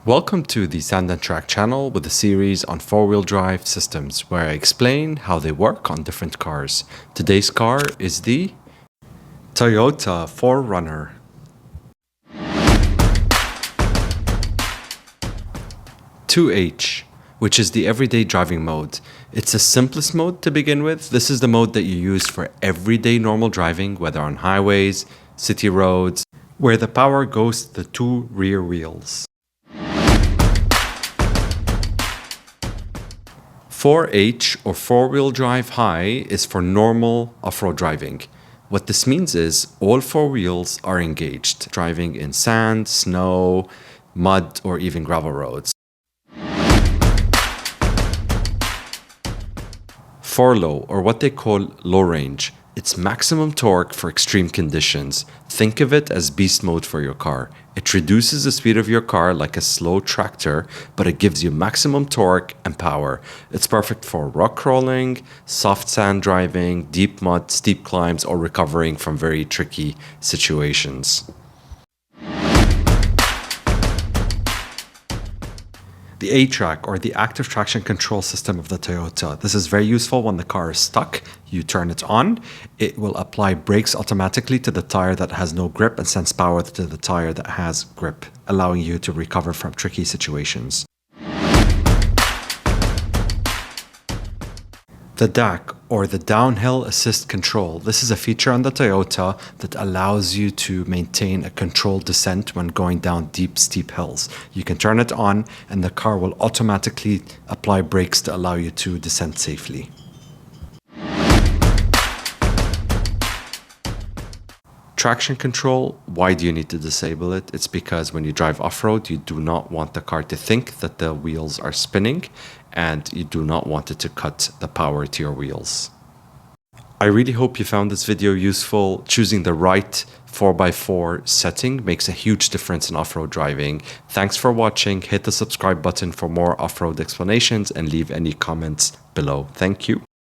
Welcome to the Sand and Track channel with a series on four-wheel drive systems where I explain how they work on different cars. Today's car is the Toyota 4Runner. (2H), which is the everyday driving mode. It's the simplest mode to begin with. This is the mode that you use for everyday normal driving, whether on highways, city roads, where the power goes to the two rear wheels. 4H or four-wheel drive high is for normal off-road driving. What this means is all four wheels are engaged, driving in sand, snow, mud, or even gravel roads. 4Low, or what they call low range. It's maximum torque for extreme conditions. Think of it as beast mode for your car. It reduces the speed of your car like a slow tractor, but it gives you maximum torque and power. It's perfect for rock crawling, soft sand driving, deep mud, steep climbs, or recovering from very tricky situations. The A-TRAC, or the active traction control system of the Toyota. This is very useful when the car is stuck. You turn it on, it will apply brakes automatically to the tire that has no grip and sends power to the tire that has grip, allowing you to recover from tricky situations. The DAC, or the Downhill Assist Control. This is a feature on the Toyota that allows you to maintain a controlled descent when going down deep, steep hills. You can turn it on and the car will automatically apply brakes to allow you to descend safely. Traction control, why do you need to disable it? It's because when you drive off-road, you do not want the car to think that the wheels are spinning, and you do not want it to cut the power to your wheels. I really hope you found this video useful. Choosing the right 4x4 setting makes a huge difference in off-road driving. Thanks for watching. Hit the subscribe button for more off-road explanations and leave any comments below. Thank you.